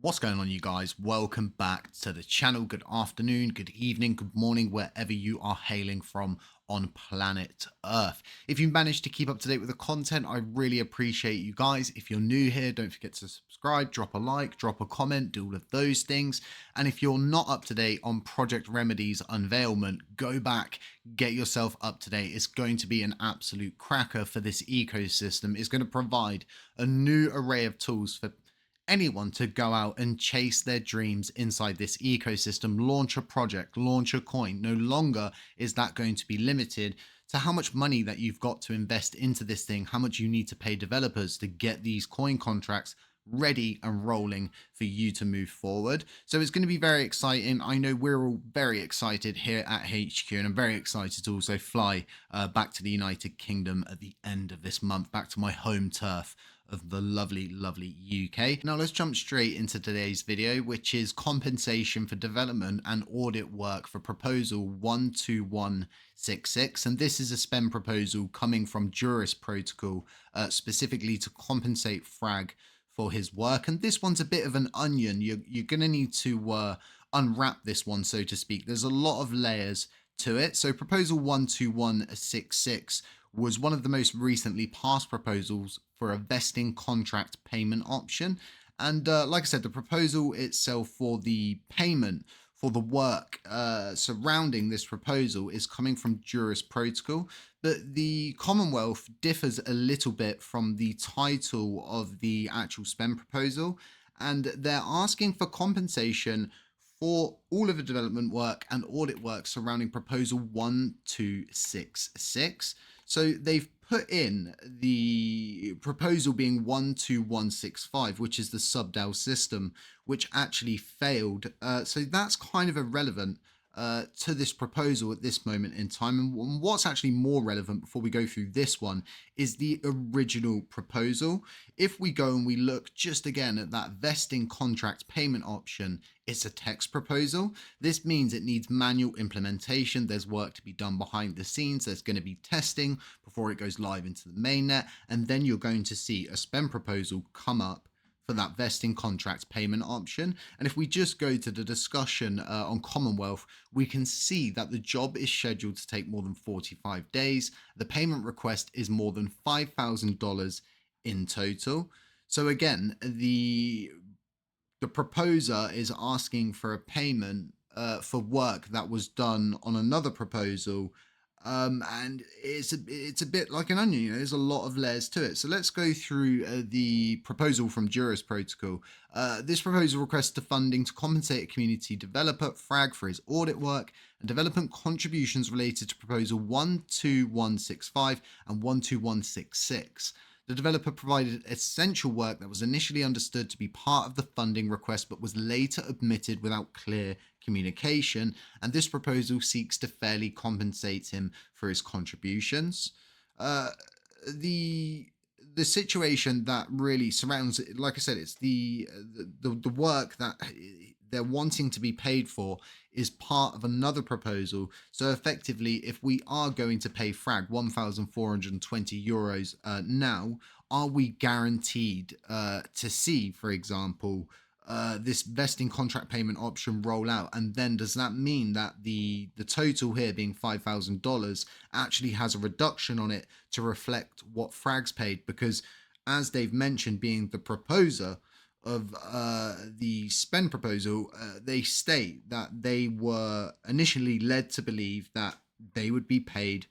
What's going on, you guys? Welcome back to the channel. Good afternoon, good evening, good morning, wherever you are hailing from on planet Earth. If you managed to keep up to date with the content, I really appreciate you guys. If you're new here, don't forget to subscribe, drop a like, drop a comment, do all of those things. And if you're not up to date on Project Remedy's unveilment, go back, get yourself up to date. It's going to be an absolute cracker for this ecosystem. It's going to provide a new array of tools for anyone to go out and chase their dreams inside this ecosystem, launch a project, launch a coin. No longer is that going to be limited to how much money that you've got to invest into this thing, how much you need to pay developers to get these coin contracts ready and rolling for you to move forward. So it's going to be very exciting. I know we're all very excited here at HQ, and I'm very excited to also fly back to the United Kingdom at the end of this month, back to my home turf of the lovely UK. Now let's jump straight into today's video, which is compensation for development and audit work for proposal 12166. And this is a spend proposal coming from Juris Protocol, specifically to compensate Frag for his work. And this one's a bit of an onion. You're going to need to unwrap this one, so to speak. There's a lot of layers to it. So proposal 12166 was one of the most recently passed proposals for a vesting contract payment option. And like I said, the proposal itself for the payment for the work surrounding this proposal is coming from Juris Protocol, but the Commonwealth differs a little bit from the title of the actual spend proposal, and they're asking for compensation for all of the development work and audit work surrounding proposal 1266. So they've put in the proposal being 12165, which is the subDAO system, which actually failed. So that's kind of irrelevant to this proposal at this moment in time. And what's actually more relevant before we go through this one is the original proposal. If we go and we look just again at that vesting contract payment option, it's a text proposal. This means it needs manual implementation. There's work to be done behind the scenes. There's going to be testing before it goes live into the mainnet. And then you're going to see a spend proposal come up for that vesting contract payment option. And if we just go to the discussion on Commonwealth, we can see that the job is scheduled to take more than 45 days. The payment request is more than $5,000 in total. So again, the proposer is asking for a payment for work that was done on another proposal, and it's a bit like an onion. There's a lot of layers to it. So let's go through the proposal from Juris Protocol. This proposal requests the funding to compensate a community developer, Frag, for his audit work and development contributions related to proposal 12165 and 12166. The developer provided essential work that was initially understood to be part of the funding request, but was later omitted without clear communication, and this proposal seeks to fairly compensate him for his contributions. The situation that really surrounds it, like I said, it's the work that they're wanting to be paid for is part of another proposal. So effectively, if we are going to pay Frag 1,420 euros now, are we guaranteed to see, for example, this vesting contract payment option roll out? And then does that mean that the total here being $5,000 actually has a reduction on it to reflect what Frag's paid? Because as they've mentioned, being the proposer of the spend proposal, they state that they were initially led to believe that they would be paid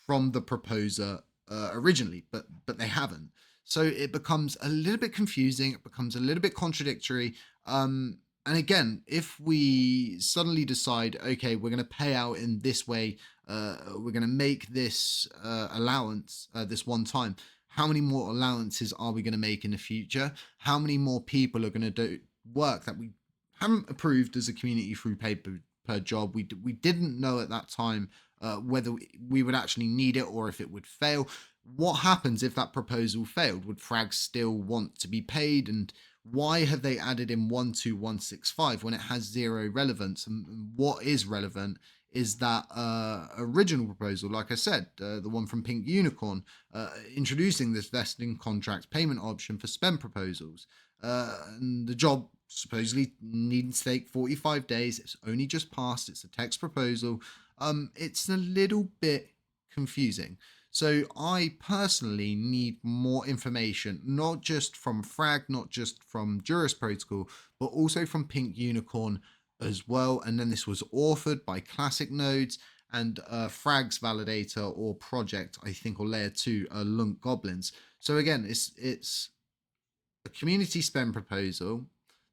from the proposer originally, but they haven't. So it becomes a little bit confusing. It becomes a little bit contradictory. And again, if we suddenly decide, okay, we're going to pay out in this way, we're going to make this allowance this one time, how many more allowances are we going to make in the future? How many more people are going to do work that we haven't approved as a community through pay per job? We didn't know at that time whether we would actually need it or if it would fail. What happens if that proposal failed? Would Frag still want to be paid? And why have they added in 12165 when it has zero relevance? And what is relevant is that original proposal, like I said, the one from Pink Unicorn, introducing this vesting contract payment option for spend proposals. And the job supposedly needing to take 45 days. It's only just passed. It's a text proposal. It's a little bit confusing. So I personally need more information, not just from Frag, not just from Juris Protocol, but also from Pink Unicorn as well. And then this was authored by Classic Nodes and Frag's validator or project, I think, or layer 2, LUNC Goblins. So again, it's a community spend proposal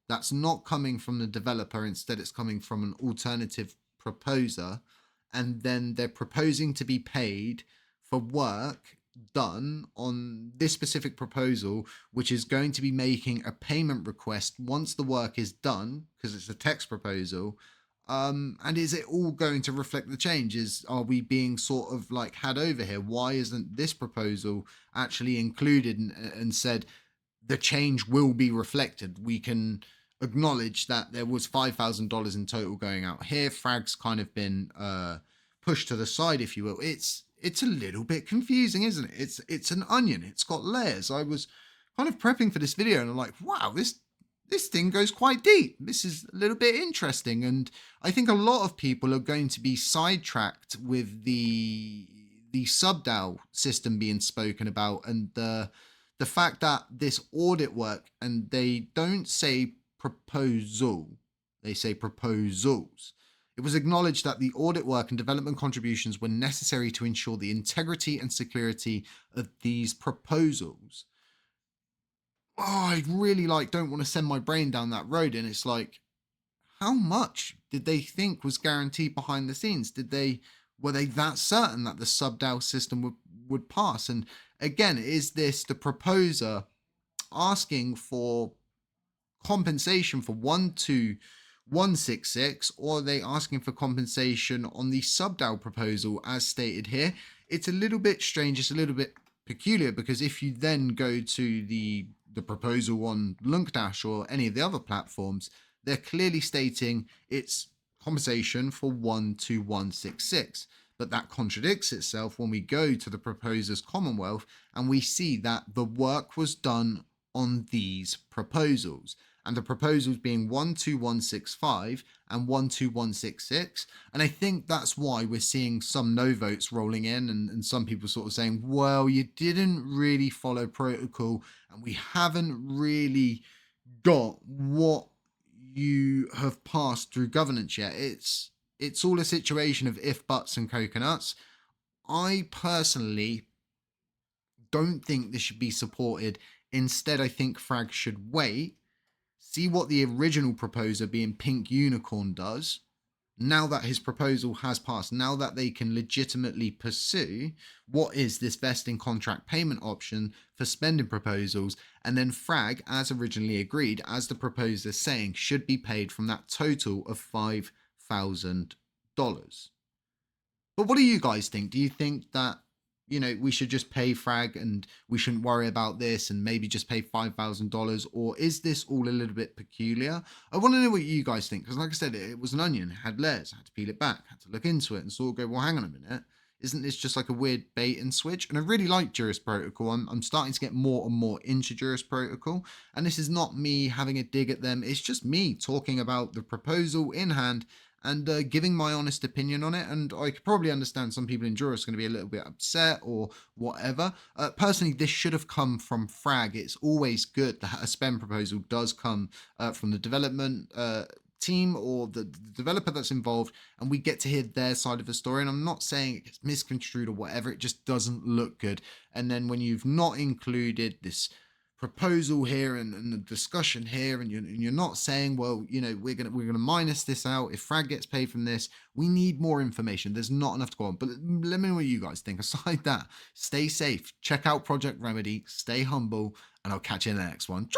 that's not coming from the developer. Instead, it's coming from an alternative proposer. And then they're proposing to be paid for work done on this specific proposal, which is going to be making a payment request once the work is done, because it's a text proposal. And is it all going to reflect the changes? Are we being sort of like had over here? Why isn't this proposal actually included and said the change will be reflected? We can acknowledge that there was $5,000 in total going out here. Frag's kind of been pushed to the side, if you will. It's a little bit confusing, isn't it? It's an onion. It's got layers. I was kind of prepping for this video and I'm like, wow, this thing goes quite deep. This is a little bit interesting. And I think a lot of people are going to be sidetracked with the subDAO system being spoken about, and the fact that this audit work, and they don't say proposal, they say proposals. It was acknowledged that the audit work and development contributions were necessary to ensure the integrity and security of these proposals. Oh, I really don't want to send my brain down that road. And it's like, how much did they think was guaranteed behind the scenes? Were they that certain that the subDAO system would pass? And again, is this the proposer asking for compensation for 12166, or are they asking for compensation on the subDAO proposal as stated here? It's a little bit strange. It's a little bit peculiar, because if you then go to the proposal on LUNC Dash or any of the other platforms, they're clearly stating it's compensation for 12166. But that contradicts itself when we go to the proposer's Commonwealth and we see that the work was done on these proposals, and the proposals being 12165 and 12166. And I think that's why we're seeing some no votes rolling in, and some people sort of saying, well, you didn't really follow protocol and we haven't really got what you have passed through governance yet. It's all a situation of if, buts, and coconuts. I personally don't think this should be supported. Instead, I think Frag should wait, see what the original proposer, being Pink Unicorn, does. Now that his proposal has passed, now that they can legitimately pursue what is this vesting contract payment option for spending proposals, and then Frag, as originally agreed, as the proposer is saying, should be paid from that total of $5,000. But what do you guys think? Do you think that, we should just pay Frag and we shouldn't worry about this and maybe just pay $5,000? Or is this all a little bit peculiar? I want to know what you guys think, because like I said, it was an onion, it had layers, I had to peel it back, I had to look into it and sort of go, well, hang on a minute. Isn't this just like a weird bait and switch? And I really like Juris Protocol. I'm starting to get more and more into Juris Protocol. And this is not me having a dig at them. It's just me talking about the proposal in hand and giving my honest opinion on it. And I could probably understand some people in Juris are going to be a little bit upset or whatever. Personally, this should have come from Frag. It's always good that a spend proposal does come from the development team or the developer that's involved, and we get to hear their side of the story. And I'm not saying it gets misconstrued or whatever, it just doesn't look good. And then when you've not included this proposal here and the discussion here, and you're not saying, well, we're gonna minus this out if Frag gets paid from this. We need more information. There's not enough to go on. But let me know what you guys think. Aside that, stay safe, check out Project Remedy, stay humble, and I'll catch you in the next one.